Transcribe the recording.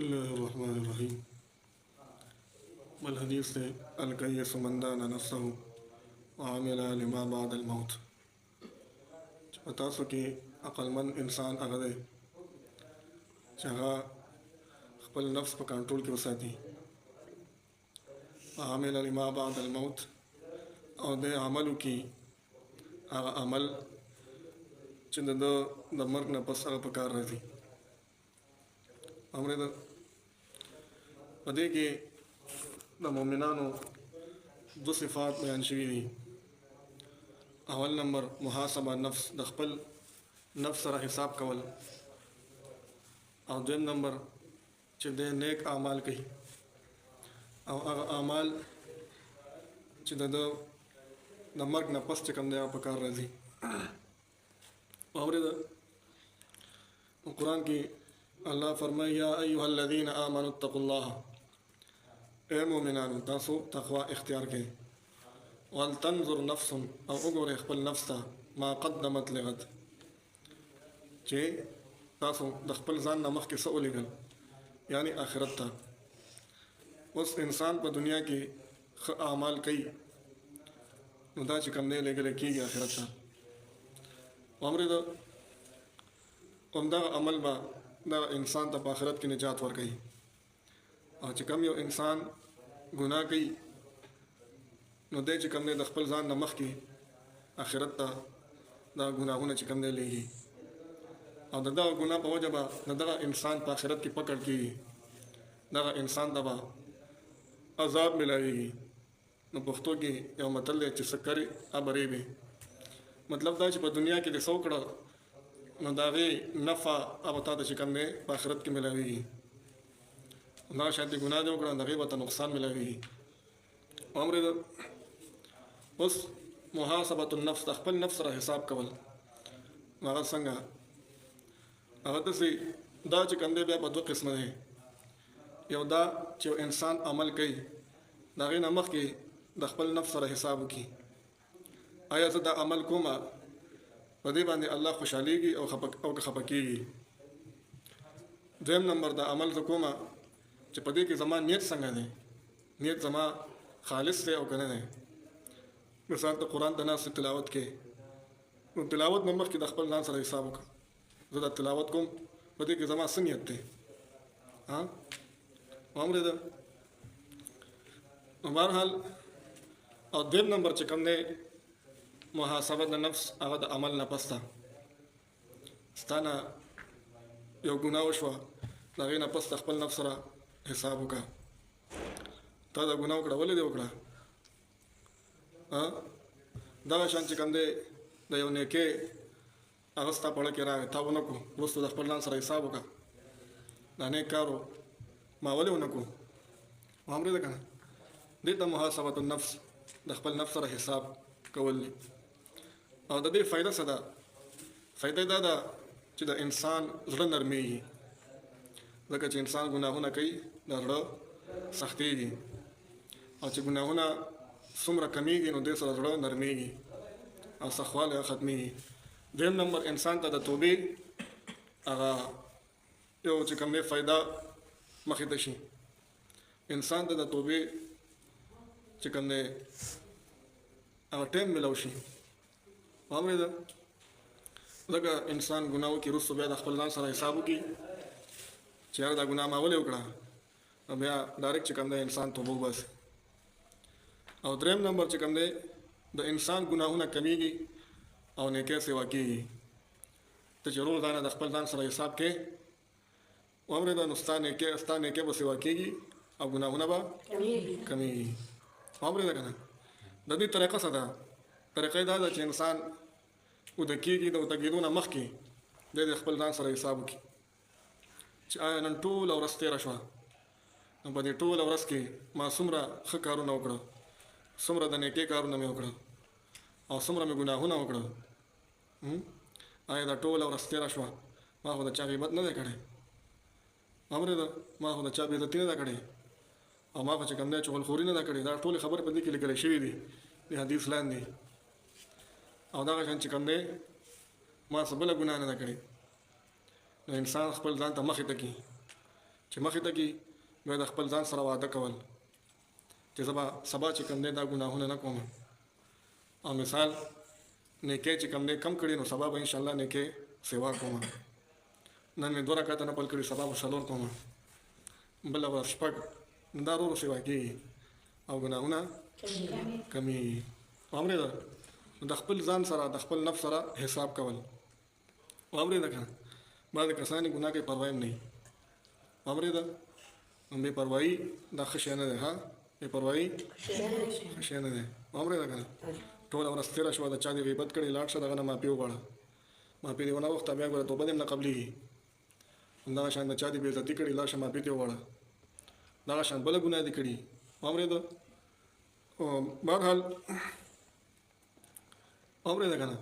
बिस्मिल्लाहिर्रहमानिर्रहीम। वल हदीस से अलकैयस मन दाना नफ्सहु व आमिला लिमा बादल मौत। बता सो कि अक्लमंद इंसान हगा दे چې هغه خپل نفس په کنټرول کې وساتي. عامل لما بعد الموت او د عمل وکي هغه عمل چې د مرګ نه پس هغه په کار راځي. امر ده په دې کې د مؤمنانو دو صفات بیان شوي دي. اول نمبر محاسبه نفس، د خپل نفس سره حساب کول، او دویم نمبر چې د نیک اعمال کوي او هغه اعمال چې د مرګ نه پس چې کوم دی په کار راځي. اورېده قرآن کې الله فرمایي یا ایها الذین آمنوا اتقوا الله، اے مؤمنانو تاسو تقوا اختیار کړئ. ولتنظر نفس، او وګورئ خپل نفس ته ما قدمت لغد، چې تاسو د خپل ځان نه مخکې څه ولیږل، یعنی آخرت ته. اوس انسان په دنیا کې ښه اعمال کوي نو دا چې کوم دی لیږلی کېږي آخرت ته. اورېده همدغه عمل به دغه انسان ته په آخرت کې نجات ورکوي. او چې کوم یو انسان ګناه کوي نو دی چې کوم دی د خپل ځان نه مخکې آخرت ته دا ګناهونه چې کوم دی لیږي، او دغه ګناه په وجه به دغه انسان په آخرت کې پکړ کېږي، دغه انسان ته به عذاب ملاویږي. نو پښتو کې یو متل دی چې څه کرې هغه ریبې. مطلب دا چې په دنیا کې دې څه وکړه نو د هغې نفع هغه تا ته چې کوم دی په آخرت کې ملاویږي. همدغه شان دې ګناه دې وکړه د هغې به ته نقصان ملاویږي. اورېده اوس محاسبة النفس، د خپل نفس سره حساب کول. هغه څنګه؟ هغه داسې دا چې کوم دی بیا په دوه قسمه دی. یو دا چې یو انسان عمل کوي د هغې نه مخکې د خپل نفس سره حساب وکړي، آیا زه دا عمل کومه په دې باندې الله خوشحالېږي او که خفه کېږي. دویم نمبر دا عمل زه کومه چې په دې کې زما نیت څنګه دی، نیت زما خالص دی او که نه دی. مثال د قرآن د ناستې تلاوت کې نو تلاوت نه مخکې د خپل ځان سره حساب وکړه، زه دا تلاوت کوم په دې کې زما څه نیت دی. اورېده نو بهرحال. او دویم نمبر چې کوم دی محاسبه د نفس، هغه د عمل نه پس ته ستا نه یو ګناه وشوه د هغې نه پس د خپل نفس سره حساب وکړه. تا دا ګناه وکړه، ولې دې وکړه؟ دغه شان چې کوم دی د یو نیکۍ هغه ستا په اړه کې راغی، تا ونه کړو، وروسته د خپل ځان سره حساب وکړه دا نیک کار و ما ولې ونه کړو. اورېده که نه؟ دې ته محاسبة النفس، د خپل نفس سره حساب کول دي. او د دې فایده څه ده؟ فایده دا ده چې د انسان زړه نرمېږي، ځکه چې انسان ګناهونه کوي د زړه سختېږي، او چې ګناهونه څومره کمیږي نو دې سره زړه نرمېږي او سخوالی ختمېږي. دویم نمبر انسان ته د توبې هغه یو چې کوم دی فایده مخې ته شي. انسان ته د توبې چې کوم دی هغه ټایم میلاو شي. اورېده ځکه انسان ګناه وکړي وروسته بیا د خپل ځان سره حساب وکړي چې یاره دا ګناه ما ولې وکړه، نو بیا ډایرکټ چې کوم دی انسان توبه وباسي. او دریم نمبر چې کوم دی د انسان ګناهونه کمیږي او نیکۍ سیوا کېږي. ته چې روزانه د خپل ځان سره حساب کې اورېده نو ستا نیکۍ به سیوا کېږي او ګناهونه به کمیږي. اورېده که نه؟ د دې طریقه څه ده؟ طریقه یې دا ده چې انسان وده کېږي، د وده کېدو نه مخکې دی د خپل ځان سره حساب وکړي چې آیا نن ټوله ورځ تېره شوه، نو په دې ټوله ورځ کې ما څومره ښه کارونه وکړه، څومره د نیکۍ کارونه مې وکړه او څومره مې ګناهونه وکړه. آیا دا ټوله ورځ تېره شوه، ما خو د چا غیبت نه دی کړی، اورېده ما خو د چا بېعزتي نه ده کړې، او ما خو چې کوم دی چغلخوري نه ده کړې. دا ټولې خبرې په دې کې لیکلی شوي دي د حدیث لاندې. او دغه شان چې کوم دی ما څه بله ګناه نه ده کړې. نو انسان خپل ځان ته مخې ته کړي چې مخې ته کې بیا د خپل ځان سره وعده کول چې سبا چې کوم دی دا ګناهونه نه کوم او مثال نیکۍ چې کوم دی کم کړي نو سبا به انشاءالله نیکۍ سیوا کوم نن مې 2 رکعته نفل کړي سبا به 4 کوم بله ورځ 6 دا ورو سیوا کېږي او ګناهونه کمیږي واورېده د خپل ځان سره د خپل نفس سره حساب کول واورېده که بعضې کسان یې ګناه کوي پروا یې نه وي واورېده بې پروایي دا ښه شی نه دی ها بې پروایي ښه شی نه دی واورېده که نه ټوله ورځ تېره شوه د چا دې غیبت کړې لاړ شه دغه نه معافي وغواړه معافي دې ونه وخته بیا ګوره توبه دې هم نه قبلېږي همدغه شان د چا دې بې عزتي کړې لاړ شه معافي دې وغواړه دغه شان بله ګناه دې کړي واورېده بهرحال واورېده که نه